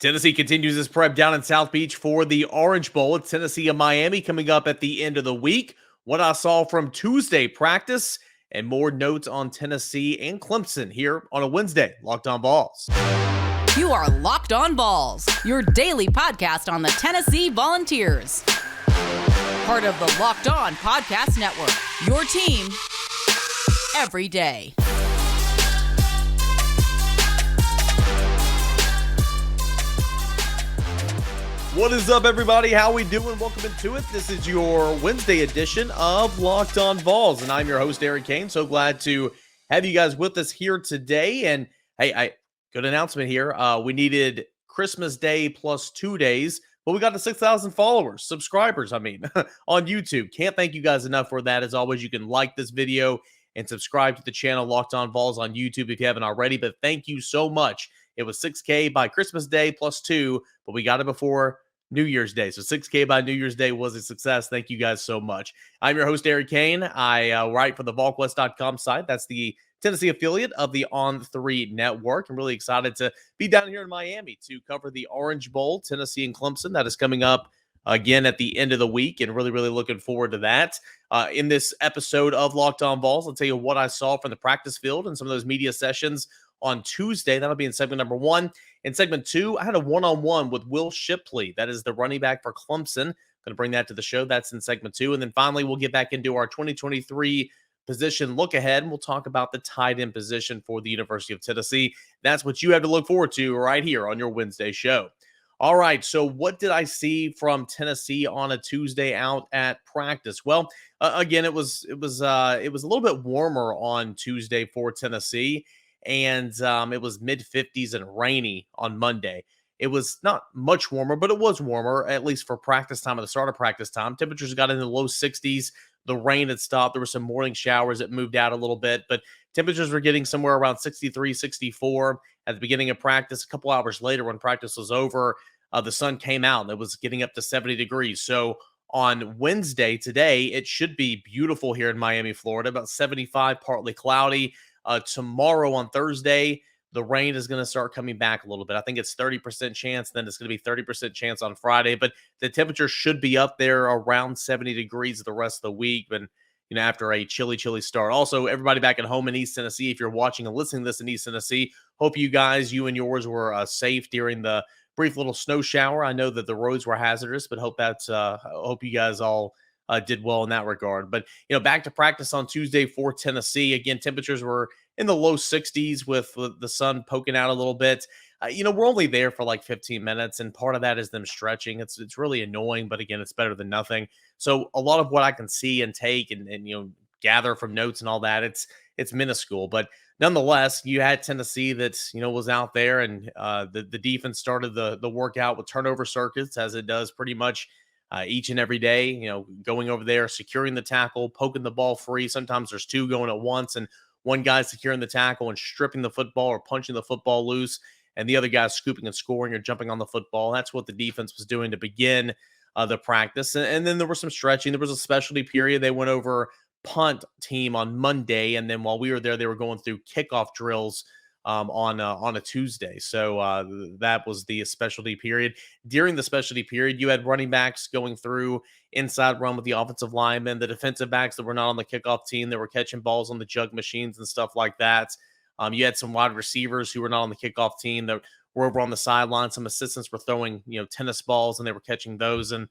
Tennessee continues its prep down in South Beach for the Orange Bowl. It's Tennessee and Miami coming up at the end of the week. What I saw from Tuesday practice and more notes on Tennessee and Clemson here on a Wednesday. Locked on Vols. You are Locked on Vols, your daily podcast on the Tennessee Volunteers. Part of the Locked On Podcast Network, your team every day. What is up, everybody? How we doing? Welcome into it. This is your Wednesday edition of Locked on Vols, and I'm your host, Cain. So glad to have you guys with us here today. And hey, good announcement here. We needed Christmas Day plus 2 days, but we got to 6,000 followers, subscribers, on YouTube. Can't thank you guys enough for that. As always, you can like this video and subscribe to the channel Locked on Vols on YouTube if you haven't already. But thank you so much. It was 6K by Christmas Day plus 2, but we got it before New Year's Day. So 6K by New Year's Day was a success. Thank you guys so much. I'm your host, Cain. I write for the VolQuest.com site. That's the Tennessee affiliate of the On3 network. I'm really excited to be down here in Miami to cover the Orange Bowl, Tennessee and Clemson. That is coming up again at the end of the week, and really looking forward to that. In this episode of Locked on Vols, I'll tell you what I saw from the practice field and some of those media sessions on Tuesday. That'll be in segment number 1. In segment 2, I had a one-on-one with Will Shipley. That is the running back for Clemson. Going to bring that to the show. That's in segment 2. And then finally, we'll get back into our 2023 position look ahead, and we'll talk about the tight end position for the University of Tennessee. That's what you have to look forward to right here on your Wednesday show. All right, so what did I see from Tennessee on a Tuesday out at practice? Well, again, it was a little bit warmer on Tuesday for Tennessee. And it was mid-50s and rainy on Monday. It was not much warmer, but it was warmer, at least for practice time, at the start of practice time. Temperatures got in the low 60s. The rain had stopped. There were some morning showers that moved out a little bit, but temperatures were getting somewhere around 63, 64 at the beginning of practice. A couple hours later, when practice was over, the sun came out, and it was getting up to 70 degrees. So on Wednesday, today, it should be beautiful here in Miami, Florida, about 75, partly cloudy. Tomorrow on Thursday, the rain is going to start coming back a little bit. I think it's 30% chance. Then it's going to be 30% chance on Friday. But the temperature should be up there around 70 degrees the rest of the week. And, after a chilly start. Also, everybody back at home in East Tennessee, if you're watching and listening to this in East Tennessee, hope you and yours were safe during the brief little snow shower. I know that the roads were hazardous, but hope you guys all did well in that regard. But, back to practice on Tuesday for Tennessee. Again, temperatures were in the low 60s with the sun poking out a little bit. We're only there for like 15 minutes, and part of that is them stretching. It's really annoying, but again, it's better than nothing. So a lot of what I can see and take and gather from notes and all that, it's minuscule. But nonetheless, you had Tennessee that, was out there, and the defense started the workout with turnover circuits, as it does pretty much each and every day, going over there, securing the tackle, poking the ball free. Sometimes there's two going at once, and one guy's securing the tackle and stripping the football or punching the football loose, and the other guy's scooping and scoring or jumping on the football. That's what the defense was doing to begin the practice. And then there was some stretching. There was a specialty period. They went over punt team on Monday, and then while we were there, they were going through kickoff drills on a Tuesday. So that was the specialty period. During the specialty period, you had running backs going through inside run with the offensive linemen, the defensive backs that were not on the kickoff team that were catching balls on the jug machines and stuff like that. You had some wide receivers who were not on the kickoff team that were over on the sideline. Some assistants were throwing, tennis balls, and they were catching those and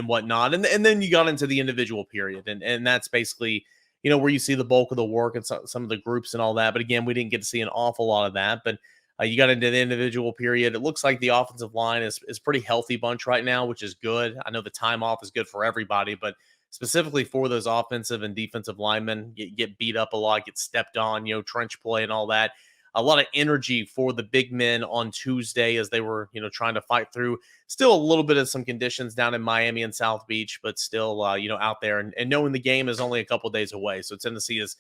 whatnot. And then you got into the individual period, and that's basically where you see the bulk of the work and some of the groups and all that. But again, we didn't get to see an awful lot of that. But you got into the individual period. It looks like the offensive line is pretty healthy bunch right now, which is good. I know the time off is good for everybody, but specifically for those offensive and defensive linemen, get beat up a lot, get stepped on, trench play and all that. A lot of energy for the big men on Tuesday as they were, trying to fight through still a little bit of some conditions down in Miami and South Beach, but still, out there and knowing the game is only a couple days away. So Tennessee is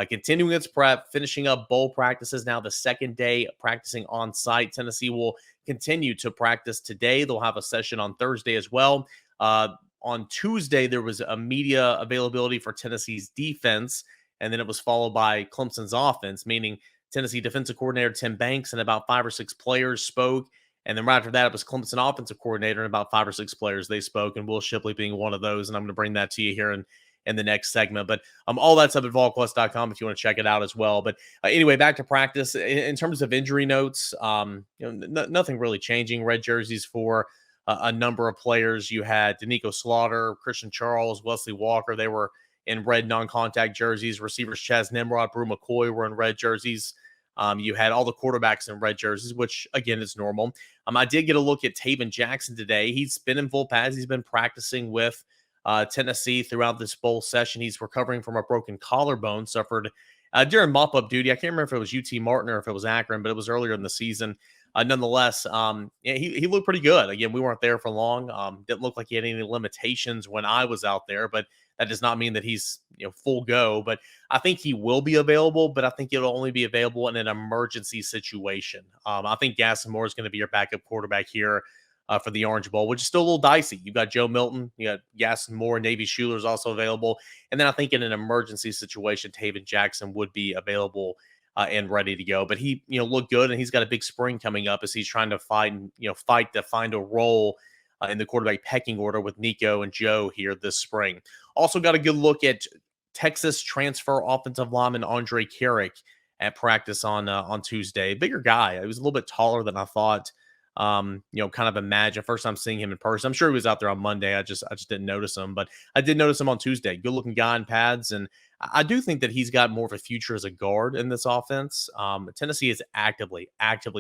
continuing its prep, finishing up bowl practices now the second day practicing on site. Tennessee will continue to practice today. They'll have a session on Thursday as well. On Tuesday, there was a media availability for Tennessee's defense, and then it was followed by Clemson's offense, meaning Tennessee defensive coordinator Tim Banks and about 5 or 6 players spoke, And then right after that, it was Clemson offensive coordinator and about 5 or 6 players they spoke, and Will Shipley being one of those. And I'm going to bring that to you here in the next segment. But all that's up at volquest.com if you want to check it out as well. But anyway, back to practice. In terms of injury notes, nothing really changing. Red jerseys for a number of players. You had Danico Slaughter, Christian Charles, Wesley Walker. They were in red non-contact jerseys. Receivers Chaz Nimrod, Brew McCoy were in red jerseys. You had all the quarterbacks in red jerseys, which, again, is normal. I did get a look at Taven Jackson today. He's been in full pads. He's been practicing with Tennessee throughout this bowl session. He's recovering from a broken collarbone suffered during mop-up duty. I can't remember if it was UT Martin or if it was Akron, but it was earlier in the season. Nonetheless, he looked pretty good. Again, we weren't there for long. Didn't look like he had any limitations when I was out there, but that does not mean that he's full go. But I think he will be available, but I think it'll only be available in an emergency situation. I think Gaston Moore is going to be your backup quarterback here for the Orange Bowl, which is still a little dicey. You've got Joe Milton, you got Gaston Moore, Navy Schuler is also available. And then I think in an emergency situation, Taven Jackson would be available and ready to go. But he, looked good, and he's got a big spring coming up as he's trying to fight to find a role in the quarterback pecking order with Nico and Joe here this spring. Also got a good look at Texas transfer offensive lineman Andre Carrick at practice on Tuesday. Bigger guy. He was a little bit taller than I thought. Kind of imagine first time seeing him in person. I'm sure he was out there on Monday. I just didn't notice him, but I did notice him on Tuesday. Good looking guy in pads. And I do think that he's got more of a future as a guard in this offense. Tennessee is actively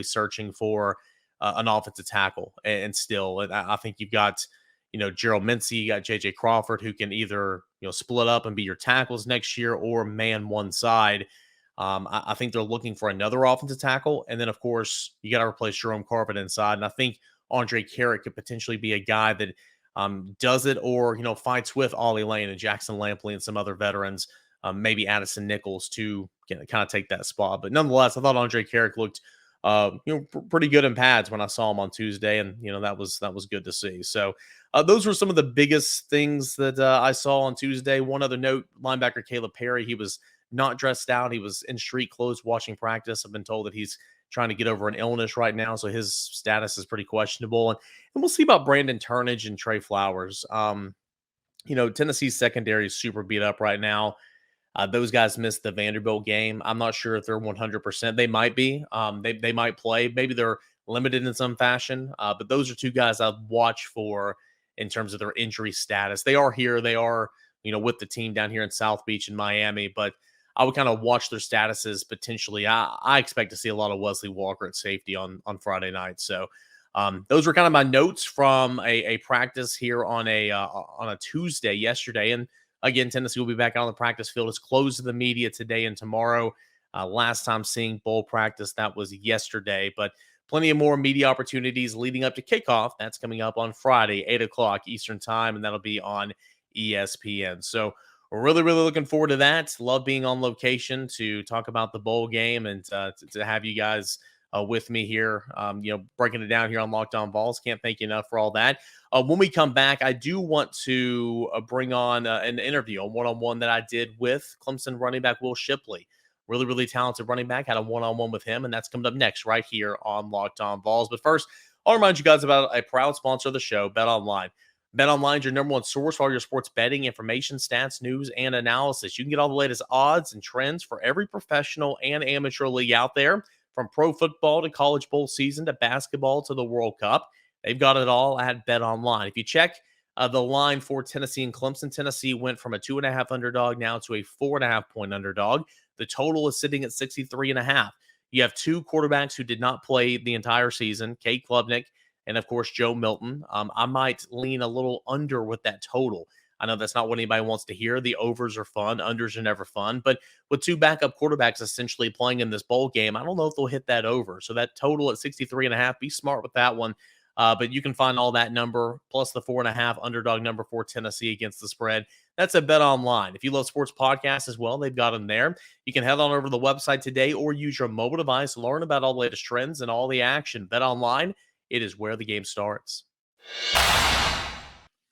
searching for an offensive tackle. And still, I think you've got, Gerald Mincy, you got JJ Crawford, who can either, split up and be your tackles next year or man one side. I think they're looking for another offensive tackle. And then, of course, you got to replace Jerome Carpet inside. And I think Andre Carrick could potentially be a guy that does it or, fights with Ollie Lane and Jackson Lampley and some other veterans, maybe Addison Nichols to kind of take that spot. But nonetheless, I thought Andre Carrick looked pretty good in pads when I saw him on Tuesday. And, that was good to see. So those were some of the biggest things that I saw on Tuesday. One other note, linebacker Caleb Perry, he was not dressed out. He was in street clothes watching practice. I've been told that he's trying to get over an illness right now, so his status is pretty questionable. And we'll see about Brandon Turnage and Trey Flowers. Tennessee's secondary is super beat up right now. Those guys missed the Vanderbilt game. I'm not sure if they're 100%. They might be. They might play. Maybe they're limited in some fashion. But those are two guys I'd watch for in terms of their injury status. They are here. They are, with the team down here in South Beach in Miami. But I would kind of watch their statuses potentially. I expect to see a lot of Wesley Walker at safety on Friday night. So those were kind of my notes from a practice here on a Tuesday yesterday. And again, Tennessee will be back out on the practice field. It's closed to the media today and tomorrow. Last time seeing bowl practice, that was yesterday. But plenty of more media opportunities leading up to kickoff. That's coming up on Friday, 8 o'clock Eastern time, and that'll be on ESPN. So we're really, really looking forward to that. Love being on location to talk about the bowl game and to have you guys with me here, breaking it down here on Locked On Vols. Can't thank you enough for all that. When we come back, I do want to bring on an interview, a one-on-one that I did with Clemson running back Will Shipley. Really, really talented running back. Had a one-on-one with him, and that's coming up next right here on Locked On Vols. But first, I'll remind you guys about a proud sponsor of the show, BetOnline. BetOnline is your number one source for all your sports betting information, stats, news, and analysis. You can get all the latest odds and trends for every professional and amateur league out there, from pro football to college bowl season to basketball to the World Cup. They've got it all at BetOnline. If you check the line for Tennessee and Clemson, Tennessee went from a 2.5 underdog now to a 4.5 point underdog. The total is sitting at 63.5. You have two quarterbacks who did not play the entire season, Cade Klubnik and, of course, Joe Milton. I might lean a little under with that total. I know that's not what anybody wants to hear. The overs are fun. Unders are never fun. But with two backup quarterbacks essentially playing in this bowl game, I don't know if they'll hit that over. So that total at 63.5, be smart with that one. But you can find all that number plus the 4.5 underdog number for Tennessee against the spread. That's at BetOnline. If you love sports podcasts as well, they've got them there. You can head on over to the website today or use your mobile device to learn about all the latest trends and all the action. BetOnline, it is where the game starts.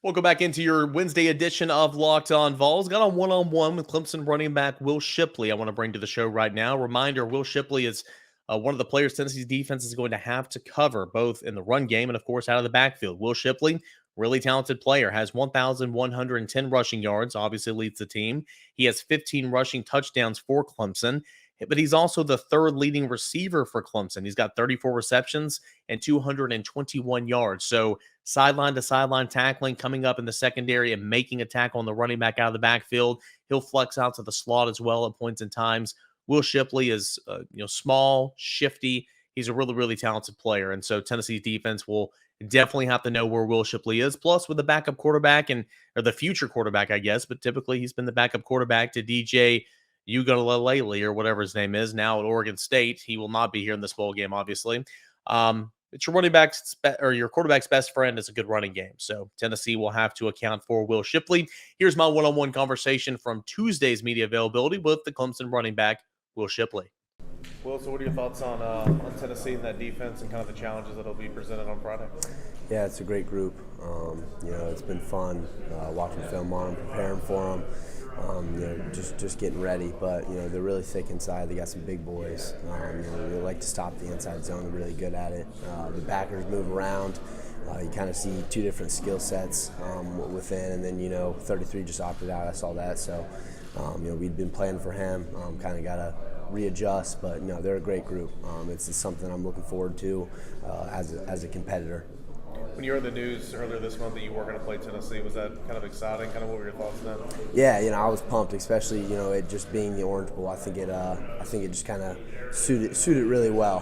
Welcome back into your Wednesday edition of Locked On Vols. Got a one-on-one with Clemson running back Will Shipley I want to bring to the show right now. Reminder, Will Shipley is one of the players Tennessee's defense is going to have to cover, both in the run game and, of course, out of the backfield. Will Shipley, really talented player, has 1,110 rushing yards, obviously leads the team. He has 15 rushing touchdowns for Clemson, but he's also the third leading receiver for Clemson. He's got 34 receptions and 221 yards. So sideline to sideline tackling, coming up in the secondary and making a tackle on the running back out of the backfield. He'll flex out to the slot as well at points in times. Will Shipley is small, shifty. He's a really, really talented player. And so Tennessee's defense will definitely have to know where Will Shipley is. Plus, with the backup quarterback or the future quarterback, I guess, but typically he's been the backup quarterback to DJ Uiagalelei or whatever his name is now at Oregon State. He will not be here in this bowl game, obviously. It's your running back's or your quarterback's best friend is a good running game. So Tennessee will have to account for Will Shipley. Here's my one-on-one conversation from Tuesday's media availability with the Clemson running back, Will Shipley. Will, so what are your thoughts on Tennessee and that defense and kind of the challenges that will be presented on Friday? Yeah, it's a great group. It's been fun watching film on them, preparing for them. Just getting ready. But they're really thick inside. They got some big boys. They like to stop the inside zone. They're really good at it. The backers move around. You kind of see two different skill sets within, and then 33 just opted out. I saw that. So we'd been playing for him. Kind of got to readjust, but they're a great group. It's something I'm looking forward to as a competitor. When you heard the news earlier this month that you were going to play Tennessee, was that kind of exciting? Kind of what were your thoughts then? Yeah, I was pumped, especially it just being the Orange Bowl. I think it just kind of suited really well.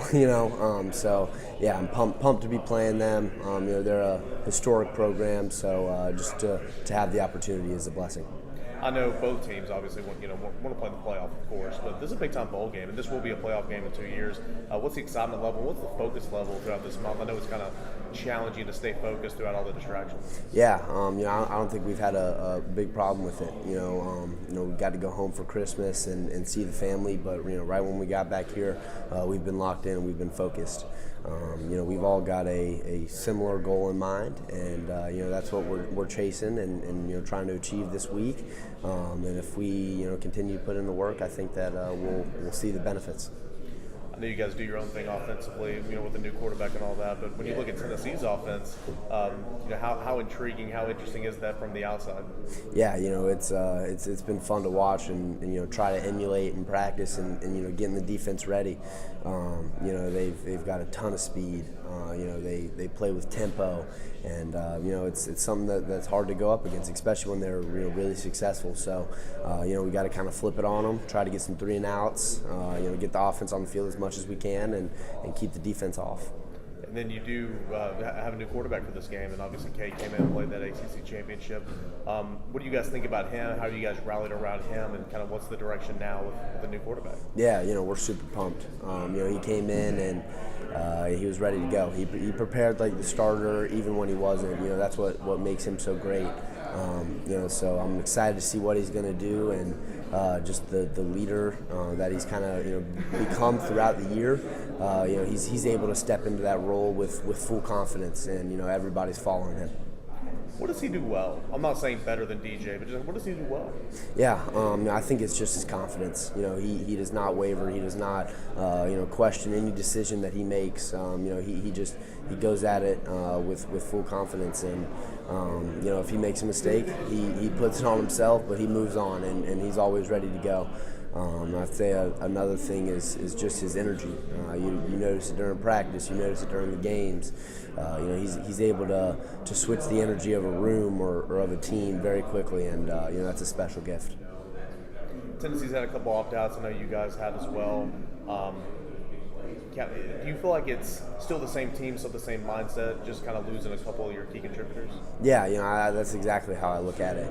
So yeah, I'm pumped to be playing them. They're a historic program, so just to have the opportunity is a blessing. I know both teams obviously want to play the playoff, of course, but this is a big-time bowl game, and this will be a playoff game in 2 years. What's the excitement level? What's the focus level throughout this month? I know it's kind of challenging to stay focused throughout all the distractions. Yeah, I don't think we've had a big problem with it. We got to go home for Christmas and see the family, but right when we got back here, we've been locked in and we've been focused. We've all got a similar goal in mind, and that's what we're chasing and trying to achieve this week. And if we continue to put in the work, I think that we'll see the benefits. I know you guys do your own thing offensively, with the new quarterback and all that. But when you look at Tennessee's offense, how intriguing, how interesting is that from the outside? Yeah, it's been fun to watch and try to emulate and practice and getting the defense ready. They've got a ton of speed. They play with tempo, and it's something that's hard to go up against, especially when they're really successful. So we got to kind of flip it on them, try to get some 3 and outs, get the offense on the field as much as we can, and keep the defense off. And then you do have a new quarterback for this game, and obviously Cain came in and played that ACC championship. What do you guys think about him? How do you guys rallied around him, and kind of what's the direction now with the new quarterback? Yeah, we're super pumped. He came in and he was ready to go. He prepared like the starter even when he wasn't. That's what makes him so great. So I'm excited to see what he's going to do and just the leader that he's kind of become throughout the year. He's able to step into that role with full confidence, and everybody's following him. What does he do well? I'm not saying better than DJ, but just what does he do well? Yeah, I think it's just his confidence. He does not waver. He does not question any decision that he makes. He goes at it with full confidence, and if he makes a mistake, he puts it on himself, but he moves on, and he's always ready to go. I'd say another thing is just his energy. You notice it during practice. You notice it during the games. He's able to switch the energy of a room or of a team very quickly, and that's a special gift. Tennessee's had a couple opt-outs. I know you guys had as well. Do you feel like it's still the same team, still the same mindset, just kind of losing a couple of your key contributors? Yeah, that's exactly how I look at it.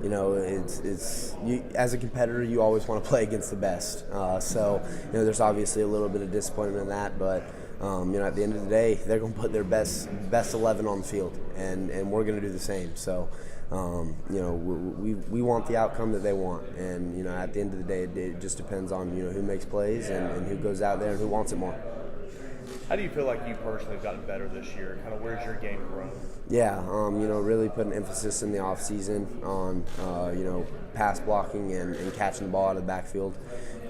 It's you, as a competitor, you always want to play against the best. So there's obviously a little bit of disappointment in that, but at the end of the day, they're going to put their best 11 on the field, and we're going to do the same. So. We want the outcome that they want, and at the end of the day, it just depends on who makes plays and who goes out there and who wants it more. How do you feel like you personally have gotten better this year? Kind of where's your game grown? Yeah, really put an emphasis in the offseason on, pass blocking and catching the ball out of the backfield.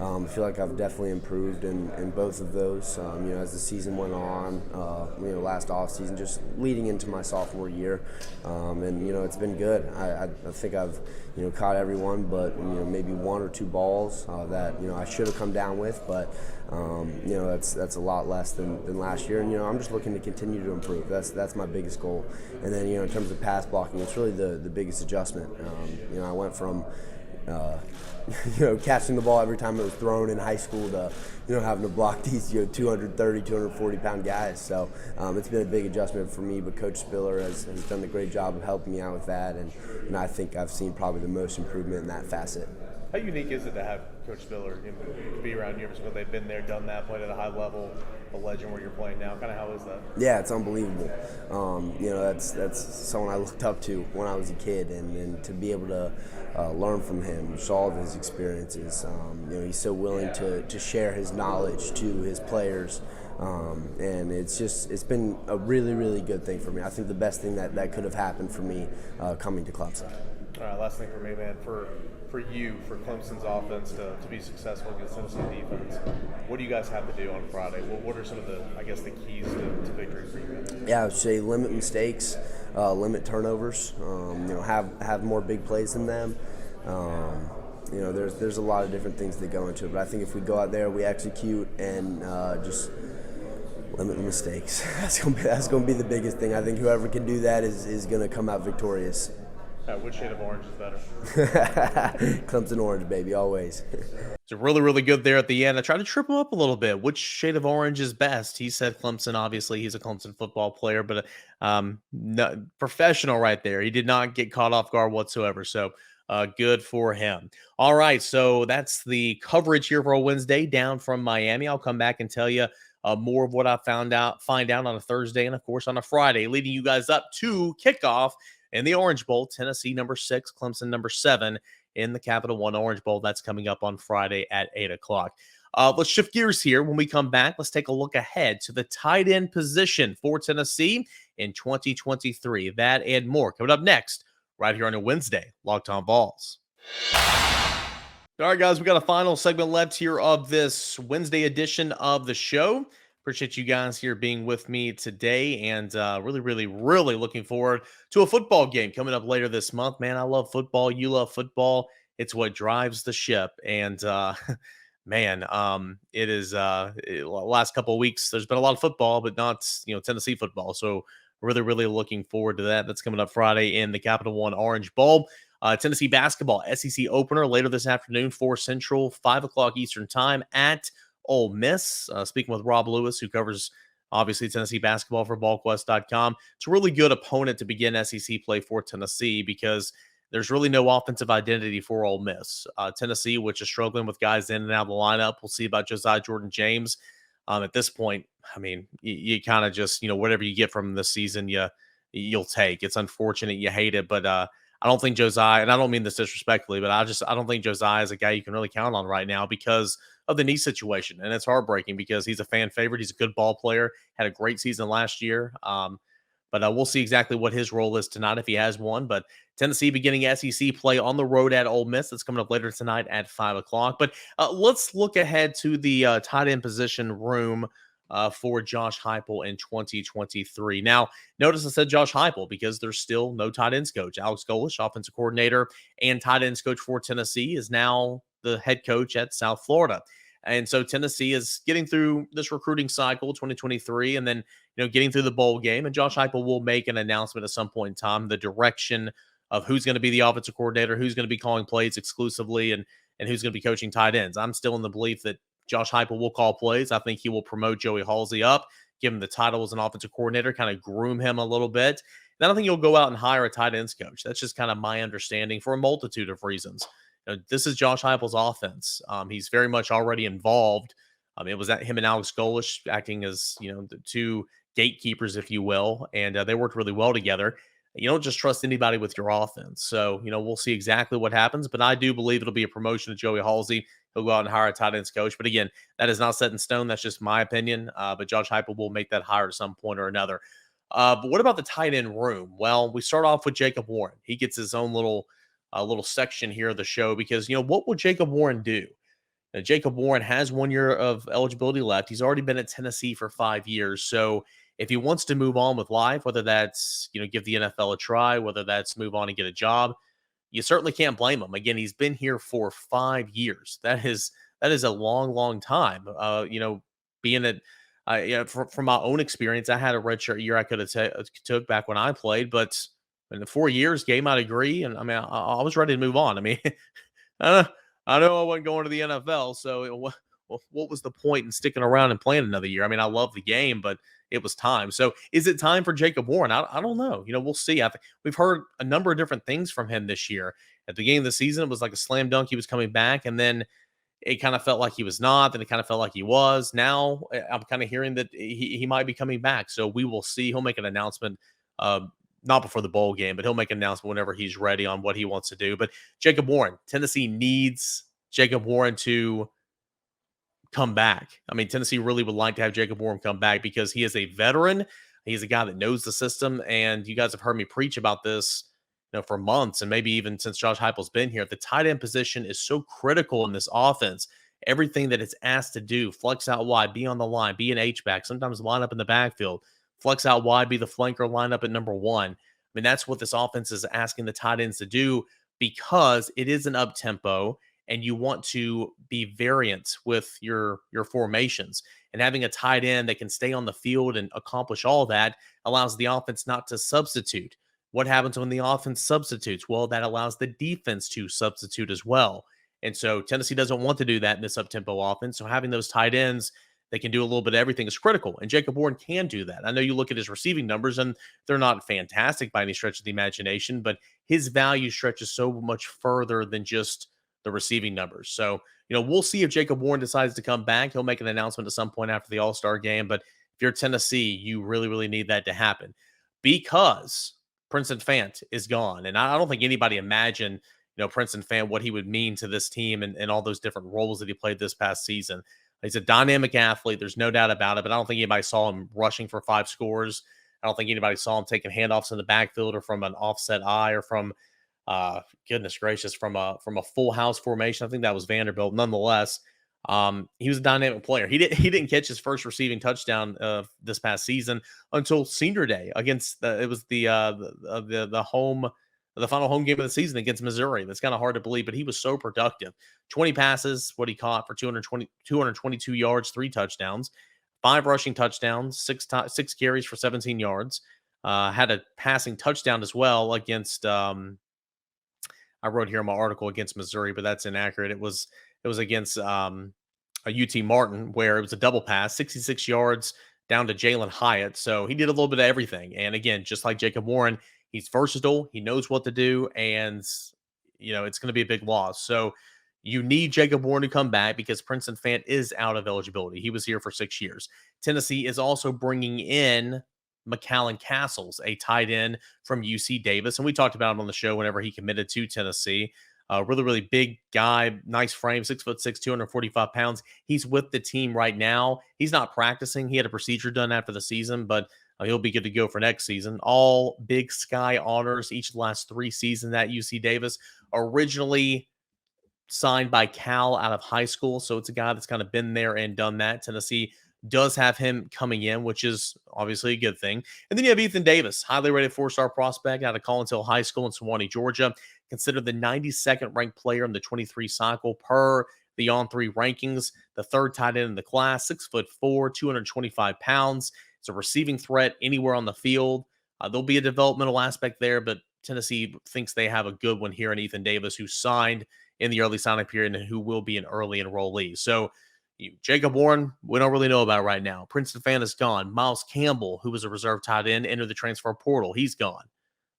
I feel like I've definitely improved in both of those, as the season went on, last offseason, just leading into my sophomore year. It's been good. I think I've, caught everyone, but, maybe one or two balls that, I should have come down with, but, that's a lot less than last year. And, I'm just looking to continue to improve. That's my biggest goal. And then, in terms of pass blocking, it's really the biggest adjustment. I went from, catching the ball every time it was thrown in high school to, having to block these, 230, 240-pound guys. So it's been a big adjustment for me, but Coach Spiller has done a great job of helping me out with that. And I think I've seen probably the most improvement in that facet. How unique is it to have Coach Spiller be around you? Because they've been there, done that, played at a high level, a legend where you're playing now. Kind of how is that? Yeah, it's unbelievable. That's someone I looked up to when I was a kid, and to be able to learn from him, just all of his experiences. He's so willing to share his knowledge to his players. And it's been a really, really good thing for me. I think the best thing that could have happened for me coming to Clemson. All right, last thing for me, man. For you, for Clemson's offense to be successful against Tennessee defense, what do you guys have to do on Friday? What are some of the keys to victory for you guys? Yeah, I would say limit mistakes, limit turnovers, have more big plays than them. There's a lot of different things that go into it, but I think if we go out there, we execute and just limit the mistakes. That's gonna be the biggest thing. I think whoever can do that is gonna come out victorious. Which shade of orange is better? Clemson orange, baby, always. It's really, really good there at the end. I tried to trip him up a little bit. Which shade of orange is best? He said Clemson. Obviously, he's a Clemson football player, but no, professional right there. He did not get caught off guard whatsoever. So good for him. All right, so that's the coverage here for a Wednesday down from Miami. I'll come back and tell you more of what I find out on a Thursday and, of course, on a Friday, leading you guys up to kickoff in the Orange Bowl. Tennessee number 6, Clemson number 7 in the Capital One Orange Bowl. That's coming up on Friday at 8 o'clock. Let's shift gears here. When we come back, let's take a look ahead to the tight end position for Tennessee in 2023. That and more coming up next right here on a Wednesday, Locked On Vols. All right, guys, we got a final segment left here of this Wednesday edition of the show. Appreciate you guys here being with me today, and really, really, really looking forward to a football game coming up later this month. Man, I love football. You love football. It's what drives the ship. And man, it is last couple of weeks, there's been a lot of football, but not, Tennessee football. So really, really looking forward to that. That's coming up Friday in the Capital One Orange Bowl. Tennessee basketball, SEC opener later this afternoon, 4 Central, 5 o'clock Eastern time at Ole Miss. Speaking with Rob Lewis, who covers, obviously, Tennessee basketball for BallQuest.com. It's a really good opponent to begin SEC play for Tennessee because there's really no offensive identity for Ole Miss. Tennessee, which is struggling with guys in and out of the lineup. We'll see about Josiah Jordan-James. At this point, I mean, you kind of just, whatever you get from this season, you'll take. It's unfortunate. You hate it, but I don't think Josiah, and I don't mean this disrespectfully, but I don't think Josiah is a guy you can really count on right now because of the knee situation. And it's heartbreaking because he's a fan favorite. He's a good ball player, had a great season last year. But we'll see exactly what his role is tonight if he has one. But Tennessee beginning SEC play on the road at Ole Miss. That's coming up later tonight at 5 o'clock. But let's look ahead to the tight end position room for Josh Heupel in 2023. Now, notice I said Josh Heupel because there's still no tight ends coach. Alex Golesh, offensive coordinator and tight ends coach for Tennessee, is now the head coach at South Florida. And so Tennessee is getting through this recruiting cycle, 2023, and then, getting through the bowl game. And Josh Heupel will make an announcement at some point in time, the direction of who's going to be the offensive coordinator, who's going to be calling plays exclusively, and who's going to be coaching tight ends. I'm still in the belief that Josh Heupel will call plays. I think he will promote Joey Halsey up, give him the title as an offensive coordinator, kind of groom him a little bit. Then I think he'll go out and hire a tight ends coach. That's just kind of my understanding for a multitude of reasons. This is Josh Heupel's offense. He's very much already involved. It was at him and Alex Golesh acting as, the two gatekeepers, if you will, and they worked really well together. You don't just trust anybody with your offense. So, we'll see exactly what happens, but I do believe it'll be a promotion to Joey Halsey. He'll go out and hire a tight ends coach. But again, that is not set in stone. That's just my opinion. But Josh Heupel will make that hire at some point or another. But what about the tight end room? Well, we start off with Jacob Warren. He gets his own little section here of the show because, what will Jacob Warren do? Now, Jacob Warren has 1 year of eligibility left. He's already been at Tennessee for 5 years. So if he wants to move on with life, whether that's, give the NFL a try, whether that's move on and get a job, you certainly can't blame him. Again, he's been here for 5 years. That is a long, long time. Being at from my own experience, I had a redshirt year I could have took back when I played, but in the 4 years, game I'd agree, and I mean, I was ready to move on. I mean, I know I wasn't going to the NFL, so what was the point in sticking around and playing another year? I mean, I love the game, but it was time. So is it time for Jacob Warren? I don't know. We'll see. We've heard a number of different things from him this year. At the beginning of the season, it was like a slam dunk. He was coming back, and then it kind of felt like he was not. Then it kind of felt like he was. Now I'm kind of hearing that he might be coming back. So we will see. He'll make an announcement, not before the bowl game, but he'll make an announcement whenever he's ready on what he wants to do. But Jacob Warren, Tennessee needs Jacob Warren to come back. I mean, Tennessee really would like to have Jacob Warren come back because he is a veteran. He's a guy that knows the system, and you guys have heard me preach about this, for months, and maybe even since Josh Heupel's been here. The tight end position is so critical in this offense. Everything that it's asked to do: flex out wide, be on the line, be an H-back, sometimes line up in the backfield, flex out wide, be the flanker, line up at number one. I mean, that's what this offense is asking the tight ends to do because it is an up-tempo, and you want to be variant with your formations. And having a tight end that can stay on the field and accomplish all that allows the offense not to substitute. What happens when the offense substitutes? Well, that allows the defense to substitute as well. And so Tennessee doesn't want to do that in this up-tempo offense. So having those tight ends that can do a little bit of everything is critical. And Jacob Warren can do that. I know you look at his receiving numbers, and they're not fantastic by any stretch of the imagination, but his value stretches so much further than just the receiving numbers. So, we'll see if Jacob Warren decides to come back. He'll make an announcement at some point after the All-Star game. But if you're Tennessee, you really, really need that to happen because Princeton Fant is gone. And I don't think anybody imagined, Princeton Fant, what he would mean to this team and all those different roles that he played this past season. He's a dynamic athlete. There's no doubt about it. But I don't think anybody saw him rushing for 5 scores. I don't think anybody saw him taking handoffs in the backfield or from an offset eye or from goodness gracious, from a full house formation. I think that was Vanderbilt. Nonetheless, he was a dynamic player. He didn't catch his first receiving touchdown this past season until senior day against the final home game of the season against Missouri. That's kind of hard to believe, but he was so productive. 20 passes, what he caught for 222 yards, 3 touchdowns, 5 rushing touchdowns, 6 carries for 17 yards. Had a passing touchdown as well against I wrote here in my article against Missouri, but that's inaccurate. It was against a UT Martin, where it was a double pass, 66 yards down to Jalen Hyatt. So he did a little bit of everything. And again, just like Jacob Warren, he's versatile. He knows what to do, and it's going to be a big loss. So you need Jacob Warren to come back because Princeton Fant is out of eligibility. He was here for 6 years. Tennessee is also bringing in McCallan Castles, a tight end from UC Davis. And we talked about him on the show whenever he committed to Tennessee. Really, really big guy, nice frame, 6'6", 245 pounds. He's with the team right now. He's not practicing. He had a procedure done after the season, but he'll be good to go for next season. All Big Sky honors each of the last 3 seasons at UC Davis. Originally signed by Cal out of high school, so it's a guy that's kind of been there and done that. Tennessee does have him coming in, which is obviously a good thing. And then you have Ethan Davis, highly rated 4-star prospect out of Collinsville High School in Sewanee, Georgia, considered the 92nd ranked player in the 23 cycle per the On3 rankings, the 3rd tight end in the class, 6'4", 225 pounds. It's a receiving threat anywhere on the field. There'll be a developmental aspect there, but Tennessee thinks they have a good one here in Ethan Davis, who signed in the early signing period and who will be an early enrollee. So Jacob Warren, we don't really know about right now. Princeton Fant is gone. Miles Campbell, who was a reserve tight end, entered the transfer portal. He's gone.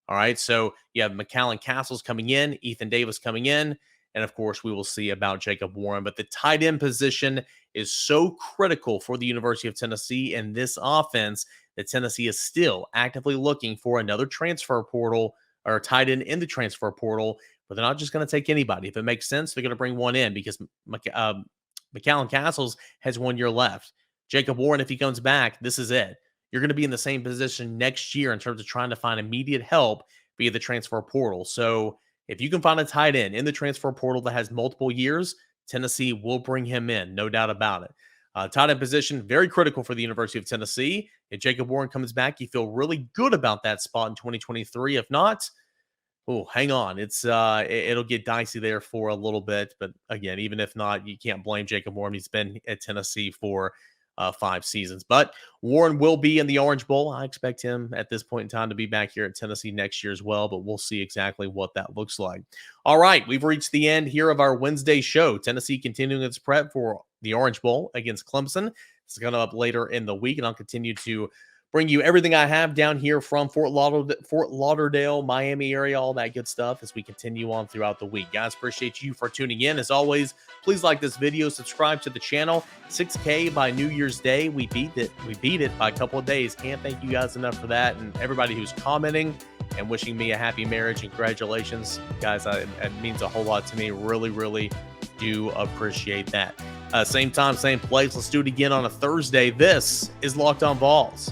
All right, so you have McCallan Castles coming in, Ethan Davis coming in, And of course, we will see about Jacob Warren. But the tight end position is so critical for the University of Tennessee and this offense that Tennessee is still actively looking for another transfer portal or tight end in the transfer portal. But they're not just going to take anybody. If it makes sense, they're going to bring one in because McCallum Castles has 1 year left. Jacob Warren, if he comes back, this is it. You're going to be in the same position next year in terms of trying to find immediate help via the transfer portal. So if you can find a tight end in the transfer portal that has multiple years, Tennessee will bring him in, no doubt about it. Tight end position, very critical for the University of Tennessee. If Jacob Warren comes back, you feel really good about that spot in 2023. If not, hang on. It'll get dicey there for a little bit. But again, even if not, you can't blame Jacob Warren. He's been at Tennessee for 5 seasons. But Warren will be in the Orange Bowl. I expect him at this point in time to be back here at Tennessee next year as well, but we'll see exactly what that looks like. All right, we've reached the end here of our Wednesday show. Tennessee continuing its prep for the Orange Bowl against Clemson. It's going up later in the week, and I'll continue to bring you everything I have down here from Fort Lauderdale, Miami area, all that good stuff as we continue on throughout the week. Guys, appreciate you for tuning in. As always, please like this video, subscribe to the channel. 6K by New Year's Day. We beat it by a couple of days. Can't thank you guys enough for that. And everybody who's commenting and wishing me a happy marriage and congratulations. Guys, it means a whole lot to me. Really, really do appreciate that. Same time, same place. Let's do it again on a Thursday. This is Locked On Vols.